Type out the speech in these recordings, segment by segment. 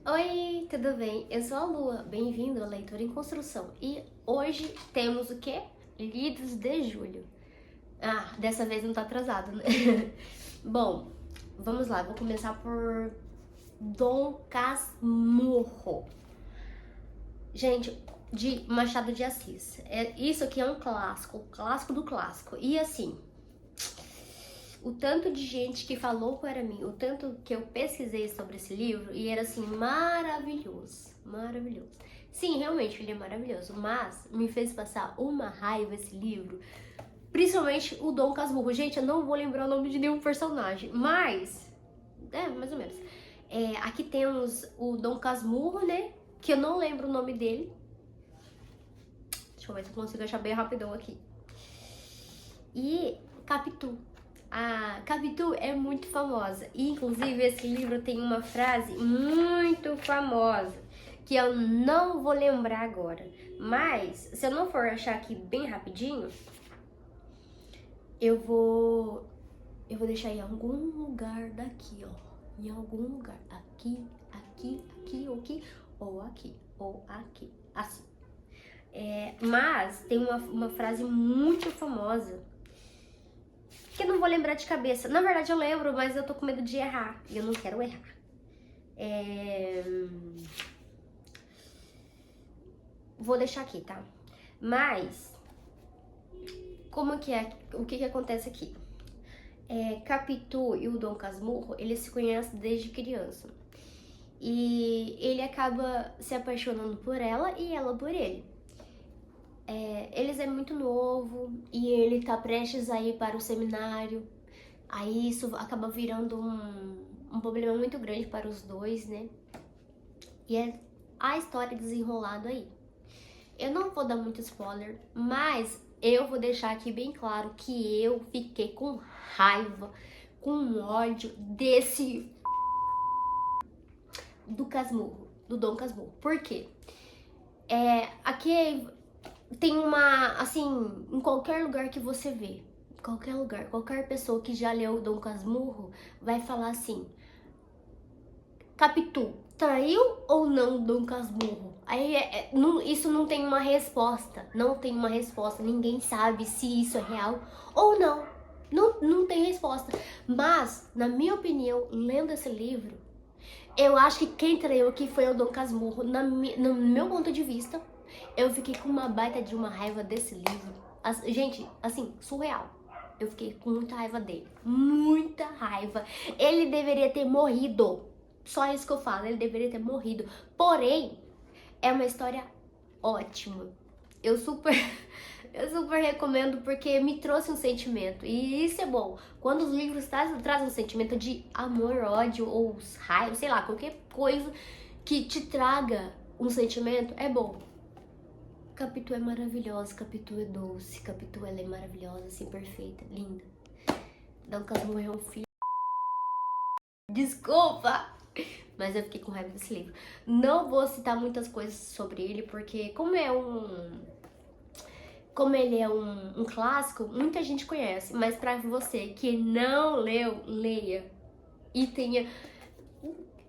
Oi, tudo bem? Eu sou a Lua, bem-vindo ao Leitura em Construção. E hoje temos o quê? Livros de julho. Ah, dessa vez não tá atrasado, né? Bom, vamos lá, vou começar por Dom Casmurro. Gente, de Machado de Assis. Isso aqui é um clássico, clássico do clássico. E assim, o tanto de gente que falou para mim, o tanto que eu pesquisei sobre esse livro, e era assim, maravilhoso, maravilhoso. Sim, realmente ele é maravilhoso, mas me fez passar uma raiva esse livro, principalmente o Dom Casmurro. Gente, eu não vou lembrar o nome de nenhum personagem, mas, mais ou menos. Aqui temos o Dom Casmurro, né, que eu não lembro o nome dele. Deixa eu ver se eu consigo achar bem rapidão aqui. E Capitu. A Capitu é muito famosa. E, inclusive, esse livro tem uma frase muito famosa que eu não vou lembrar agora. Mas, se eu não for achar aqui bem rapidinho, eu vou deixar em algum lugar daqui, ó. Em algum lugar. Aqui, aqui, aqui, ou aqui, ou aqui. Assim. Mas tem uma frase muito famosa que eu não vou lembrar de cabeça. Na verdade eu lembro, mas eu tô com medo de errar. E eu não quero errar. Vou deixar aqui, tá? Mas, como que é? O que acontece aqui? Capitu e o Dom Casmurro, eles se conhecem desde criança. E ele acaba se apaixonando por ela e ela por ele. Eles é muito novo e ele tá prestes a ir para o seminário. Aí isso acaba virando um problema muito grande para os dois, né? E é a história desenrolada aí. Eu não vou dar muito spoiler, mas eu vou deixar aqui bem claro que eu fiquei com raiva, com ódio desse do Casmurro, do Dom Casmurro. Por quê? Aqui tem uma, assim, em qualquer lugar que você vê, qualquer lugar, qualquer pessoa que já leu Dom Casmurro vai falar assim: Capitu, traiu ou não Dom Casmurro? Aí isso não tem uma resposta, não tem uma resposta, ninguém sabe se isso é real ou não. Não tem resposta. Mas, na minha opinião, lendo esse livro, eu acho que quem traiu aqui foi o Dom Casmurro. No meu ponto de vista, eu fiquei com uma baita de uma raiva desse livro. Gente, assim, surreal. Eu fiquei com muita raiva dele. Muita raiva. Ele deveria ter morrido. Só isso que eu falo, ele deveria ter morrido. Porém, é uma história ótima. Eu super, eu super recomendo porque me trouxe um sentimento. E isso é bom. Quando os livros trazem um sentimento de amor, ódio ou raiva, sei lá, qualquer coisa que te traga um sentimento, é bom. Capitu é maravilhosa, Capitu é doce, Capitu ela é maravilhosa, assim, perfeita, linda. Dom Casmurro é um filho. Desculpa! Mas eu fiquei com raiva desse livro. Não vou citar muitas coisas sobre ele, porque como ele é um clássico, muita gente conhece. Mas pra você que não leu, leia. E tenha...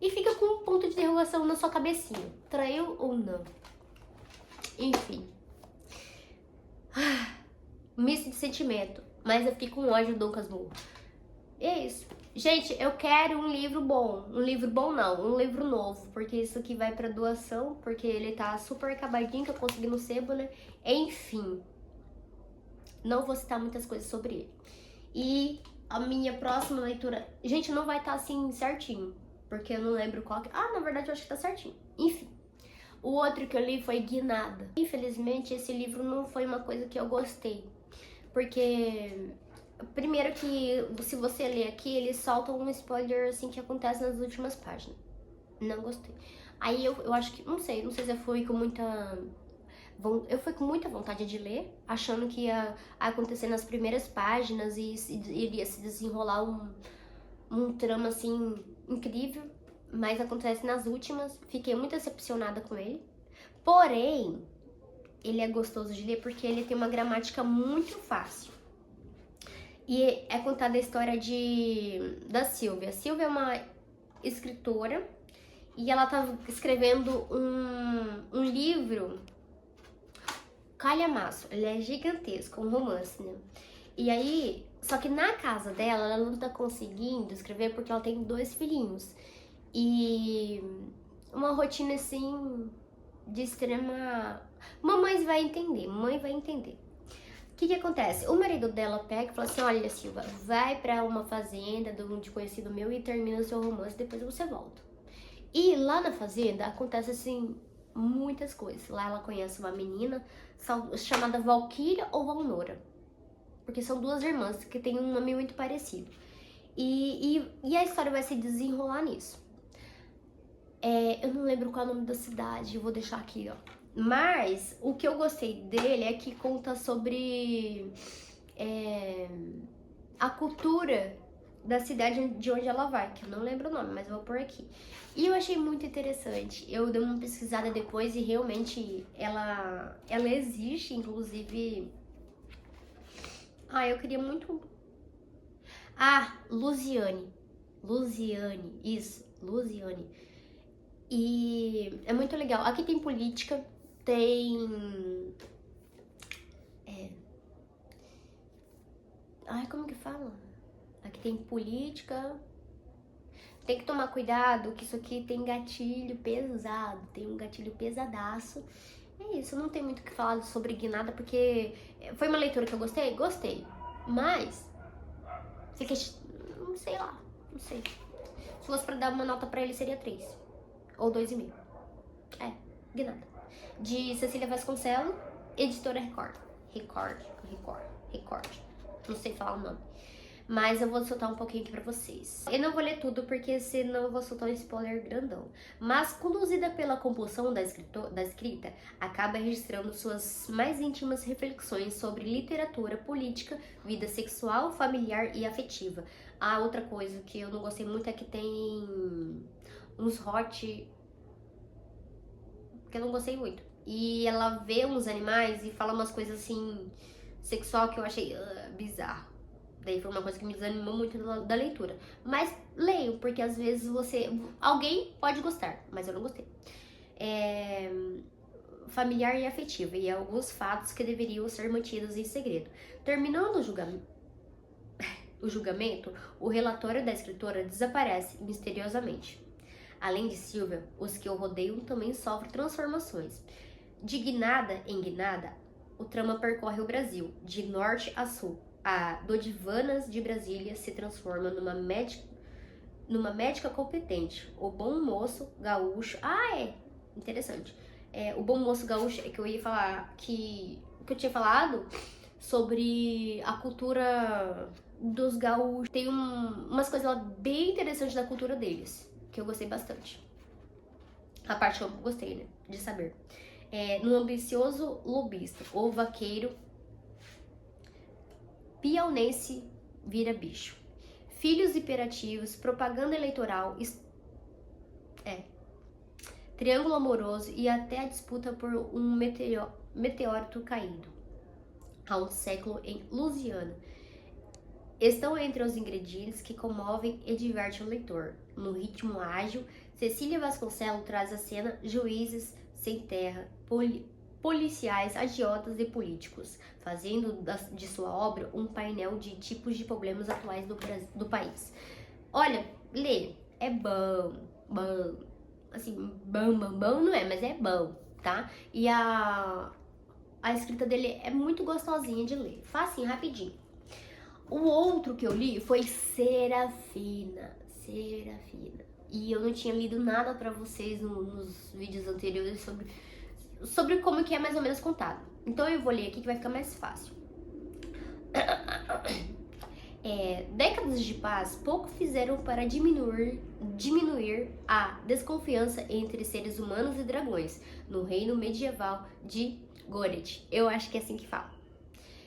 E fica com um ponto de interrogação na sua cabecinha. Traiu ou não? Enfim. Misto de sentimento. Mas eu fiquei com ódio do Dom Casmurro. E é isso. Gente, eu quero um livro bom. Um livro bom não, um livro novo. Porque isso aqui vai pra doação. Porque ele tá super acabadinho, que eu consegui no sebo, né? Enfim. Não vou citar muitas coisas sobre ele. E a minha próxima leitura... Gente, não vai estar assim certinho. Porque eu não lembro qual que... Ah, na verdade eu acho que tá certinho. Enfim. O outro que eu li foi Guinada. Infelizmente, esse livro não foi uma coisa que eu gostei. Porque... Primeiro que, se você ler aqui, eles soltam um spoiler, assim, que acontece nas últimas páginas. Não gostei. Aí eu acho que, não sei se eu fui com muita... Eu fui com muita vontade de ler, achando que ia acontecer nas primeiras páginas e iria se desenrolar um trama, assim, incrível. Mas acontece nas últimas. Fiquei muito decepcionada com ele. Porém, ele é gostoso de ler porque ele tem uma gramática muito fácil. E é contada a história da Silvia. A Silvia é uma escritora e ela tava escrevendo um livro calhamaço, ele é gigantesco, um romance, né? E aí, só que na casa dela, ela não tá conseguindo escrever porque ela tem 2 filhinhos. E uma rotina assim de extrema. Mamãe vai entender, mãe vai entender. O que acontece? O marido dela pega e fala assim: olha, Silva, vai pra uma fazenda de conhecido meu e termina o seu romance, depois você volta. E lá na fazenda acontece assim muitas coisas. Lá ela conhece uma menina chamada Valquíria ou Valnora, porque são 2 irmãs que têm um nome muito parecido. E a história vai se desenrolar nisso. Eu não lembro qual é o nome da cidade, eu vou deixar aqui, ó. Mas o que eu gostei dele é que conta sobre a cultura da cidade de onde ela vai, que eu não lembro o nome, mas eu vou pôr aqui. E eu achei muito interessante. Eu dei uma pesquisada depois e realmente ela existe, inclusive. Eu queria muito. Lusiane. Lusiane, isso, Lusiane. E é muito legal. Aqui tem política, tem. Como que fala? Aqui tem política. Tem que tomar cuidado, que isso aqui tem gatilho pesado, tem um gatilho pesadaço. É isso, não tem muito o que falar sobre Guinada, porque foi uma leitura que eu gostei? Gostei. Mas, não sei lá, não sei. Se fosse pra dar uma nota pra ele, seria 3. Ou 2,5. Guinada. De Cecília Vasconcelos, editora Record. Record. Não sei falar o nome. Mas eu vou soltar um pouquinho aqui pra vocês. Eu não vou ler tudo, porque senão eu vou soltar um spoiler grandão. Mas, conduzida pela compulsão da escrita, acaba registrando suas mais íntimas reflexões sobre literatura, política, vida sexual, familiar e afetiva. Outra coisa que eu não gostei muito é que tem uns hot que eu não gostei muito. E ela vê uns animais e fala umas coisas assim, sexual, que eu achei bizarro. Daí foi uma coisa que me desanimou muito da leitura. Mas leio, porque às vezes alguém pode gostar, mas eu não gostei. Familiar e afetiva, e alguns fatos que deveriam ser mantidos em segredo. Terminando o julgamento, o relatório da escritora desaparece misteriosamente. Além de Silvia, os que o rodeiam também sofrem transformações. De Guinada em Guinada, o trama percorre o Brasil, de norte a sul. A Dodivanas de Brasília se transforma numa médica competente. O bom moço gaúcho... interessante. O bom moço gaúcho é que eu ia falar que eu tinha falado sobre a cultura dos gaúchos. Tem umas coisas lá bem interessantes da cultura deles, que eu gostei bastante. A parte que eu gostei, né, de saber. No ambicioso lobista, o vaqueiro piauiense vira bicho. Filhos hiperativos, propaganda eleitoral, triângulo amoroso e até a disputa por um meteorito caído há um século em Louisiana estão entre os ingredientes que comovem e divertem o leitor. No ritmo ágil, Cecília Vasconcelos traz à cena juízes sem terra, policiais, agiotas e políticos, fazendo de sua obra um painel de tipos de problemas atuais do país. Olha, ler é bom. Assim, bom não é, mas é bom, tá? E a escrita dele é muito gostosinha de ler, facinho, rapidinho. O outro que eu li foi Serafina. E eu não tinha lido nada pra vocês nos vídeos anteriores sobre como que é mais ou menos contado. Então eu vou ler aqui que vai ficar mais fácil. Décadas de paz pouco fizeram para diminuir a desconfiança entre seres humanos e dragões no reino medieval de Goretti. Eu acho que é assim que fala.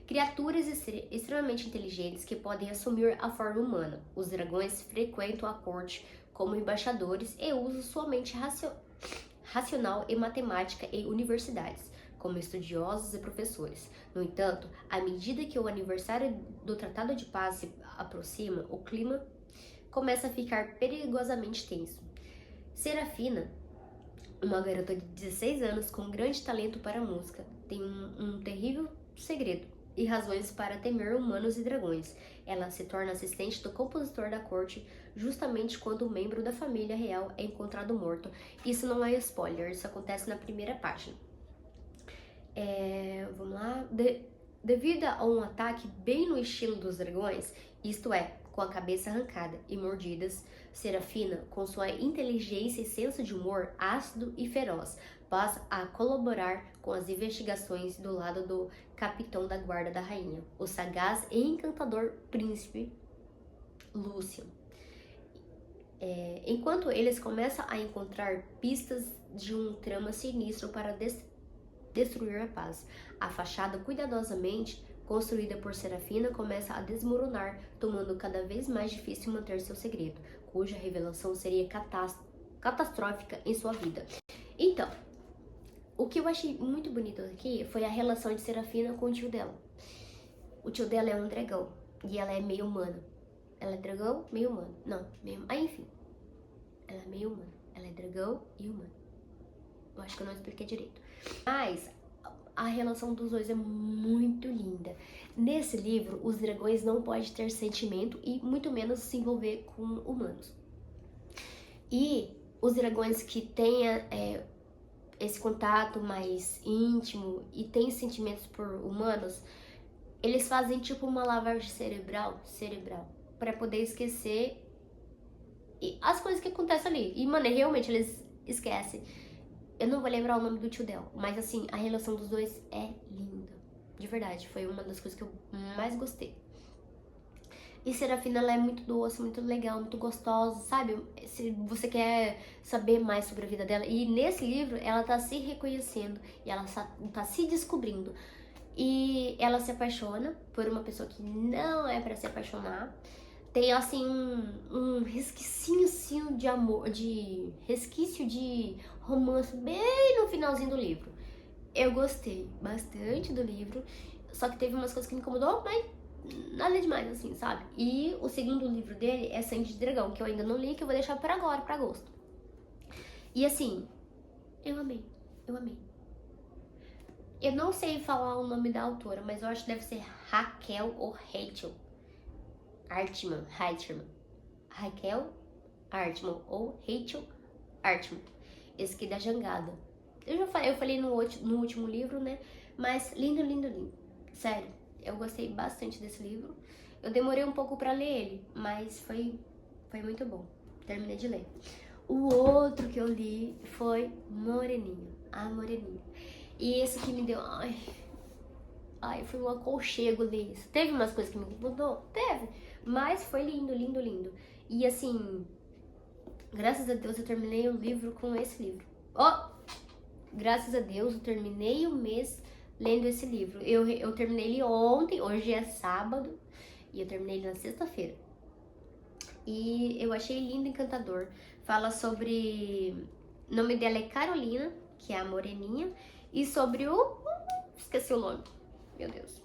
Criaturas extremamente inteligentes que podem assumir a forma humana. Os dragões frequentam a corte como embaixadores e usam sua mente racional e matemática em universidades, como estudiosos e professores. No entanto, à medida que o aniversário do Tratado de Paz se aproxima, o clima começa a ficar perigosamente tenso. Serafina, uma garota de 16 anos com grande talento para a música, tem um terrível segredo e razões para temer humanos e dragões. Ela se torna assistente do compositor da corte justamente quando um membro da família real é encontrado morto. Isso não é spoiler, isso acontece na primeira página. Vamos lá. Devido a um ataque bem no estilo dos dragões, isto é, com a cabeça arrancada e mordidas, Serafina, com sua inteligência e senso de humor ácido e feroz, passa a colaborar com as investigações do lado do capitão da guarda da rainha, o sagaz e encantador príncipe Lúcio. Enquanto eles começam a encontrar pistas de um trama sinistro para destruir a paz. A fachada cuidadosamente construída por Serafina começa a desmoronar, tornando cada vez mais difícil manter seu segredo, cuja revelação seria catastrófica em sua vida. Então, o que eu achei muito bonito aqui foi a relação de Serafina com o tio dela. O tio dela é um dragão e ela é meio humana. Ela é dragão, meio humana. Não, meio... enfim. Ela é meio humana. Ela é dragão e humana. Eu acho que eu não expliquei direito. Mas a relação dos dois é muito linda. Nesse livro, os dragões não podem ter sentimento e muito menos se envolver com humanos. E os dragões que têm esse contato mais íntimo e têm sentimentos por humanos, eles fazem tipo uma lavagem cerebral para poder esquecer as coisas que acontecem ali. E, mano, realmente eles esquecem. Eu não vou lembrar o nome do tio dela, mas assim, a relação dos dois é linda. De verdade, foi uma das coisas que eu mais gostei. E Serafina, ela é muito doce, muito legal, muito gostosa, sabe? Se você quer saber mais sobre a vida dela. E nesse livro, ela tá se reconhecendo e ela tá se descobrindo. E ela se apaixona por uma pessoa que não é pra se apaixonar. Tem, assim, um resquício de amor, resquício de romance bem no finalzinho do livro. Eu gostei bastante do livro, só que teve umas coisas que me incomodou, mas nada demais, assim, sabe? E o segundo livro dele é Sangue de Dragão, que eu ainda não li, que eu vou deixar para agora, para agosto. E assim, eu amei, eu amei. Eu não sei falar o nome da autora, mas eu acho que deve ser Raquel ou Rachel Artman, Raquel Artman ou Rachel Artman, esse aqui da Jangada. Eu falei no último livro, né? Mas lindo, lindo, lindo. Sério, eu gostei bastante desse livro. Eu demorei um pouco pra ler ele, mas foi muito bom. Terminei de ler. O outro que eu li foi Moreninha, a Moreninha. E esse que me deu... Ai, foi um aconchego ler isso. Teve umas coisas que me incomodou? Teve. Mas foi lindo, lindo, lindo. E assim, graças a Deus eu terminei o livro com esse livro. Graças a Deus eu terminei o mês lendo esse livro. Eu terminei ele ontem, hoje é sábado, e eu terminei ele na sexta-feira. E eu achei lindo, encantador. Fala sobre... O nome dela é Carolina, que é a moreninha, e sobre o... Esqueci o nome. Meu Deus.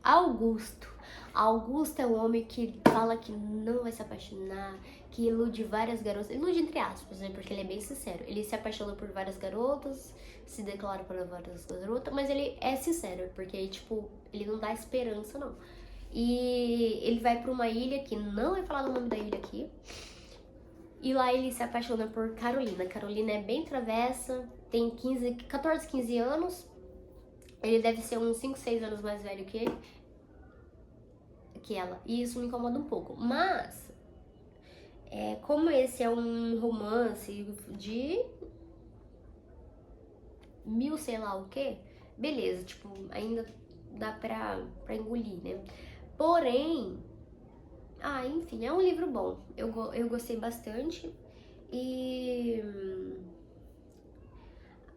Augusto. Augusto é um homem que fala que não vai se apaixonar, que ilude várias garotas. Ilude entre aspas, né? Porque ele é bem sincero. Ele se apaixona por várias garotas, se declara para várias garotas, mas ele é sincero, porque, tipo, ele não dá esperança, não. E ele vai pra uma ilha, que não é falado o nome da ilha aqui, e lá ele se apaixona por Carolina. Carolina é bem travessa, tem 14, 15 anos. Ele deve ser uns 5, 6 anos mais velho que ela. E isso me incomoda um pouco. Mas, como esse é um romance de mil sei lá o que, beleza, tipo, ainda dá pra engolir, né? Porém, enfim, é um livro bom. Eu gostei bastante. E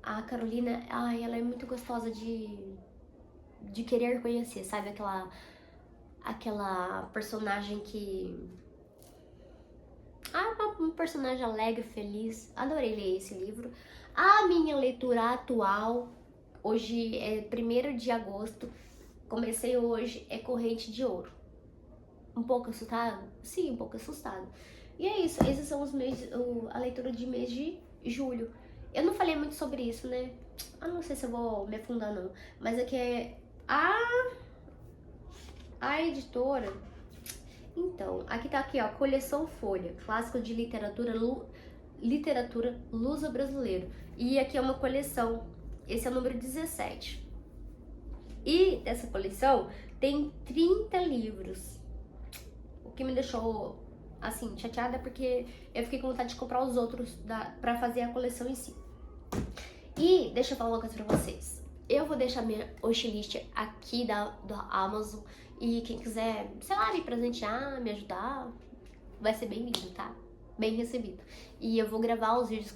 a Carolina, ela é muito gostosa de querer conhecer, sabe? Aquela personagem que... uma personagem alegre, feliz. Adorei ler esse livro. A minha leitura atual, hoje é 1º de agosto, comecei hoje, é Corrente de Ouro. Um pouco assustado? Sim, um pouco assustado. E é isso, esses são os meses, a leitura de mês de julho. Eu não falei muito sobre isso, né? Eu não sei se eu vou me afundar não, mas aqui é a editora. Então, aqui tá aqui, ó, Coleção Folha, clássico de literatura luso-brasileiro. E aqui é uma coleção, esse é o número 17. E dessa coleção tem 30 livros. O que me deixou, assim, chateada porque eu fiquei com vontade de comprar os outros pra fazer a coleção em si. E deixa eu falar uma coisa pra vocês. Eu vou deixar minha wishlist aqui da Amazon. E quem quiser, sei lá, me presentear, me ajudar, vai ser bem-vindo, tá? Bem recebido. E eu vou gravar os vídeos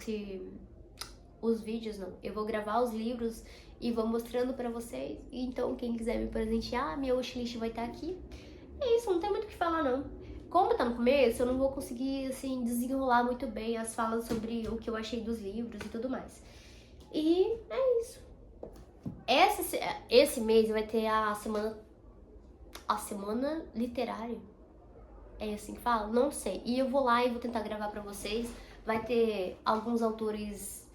eu vou gravar os livros e vou mostrando pra vocês. Então, quem quiser me presentear, minha wishlist vai estar aqui. É isso, não tem muito o que falar, não. Como tá no começo, eu não vou conseguir, assim, desenrolar muito bem as falas sobre o que eu achei dos livros e tudo mais. E é isso. Esse mês vai ter a semana literária. É assim que fala? Não sei. E eu vou lá e vou tentar gravar pra vocês. Vai ter alguns autores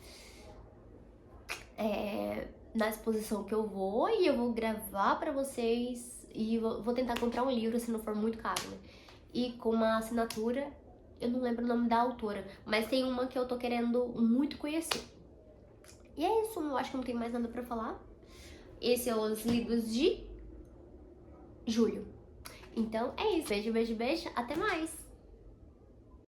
na exposição que eu vou, e eu vou gravar pra vocês. E vou tentar comprar um livro, se não for muito caro, né? E com uma assinatura, eu não lembro o nome da autora, mas tem uma que eu tô querendo muito conhecer. E é isso, eu acho que não tem mais nada pra falar. Esses são os livros de julho. Então é isso. Beijo, beijo, beijo. Até mais!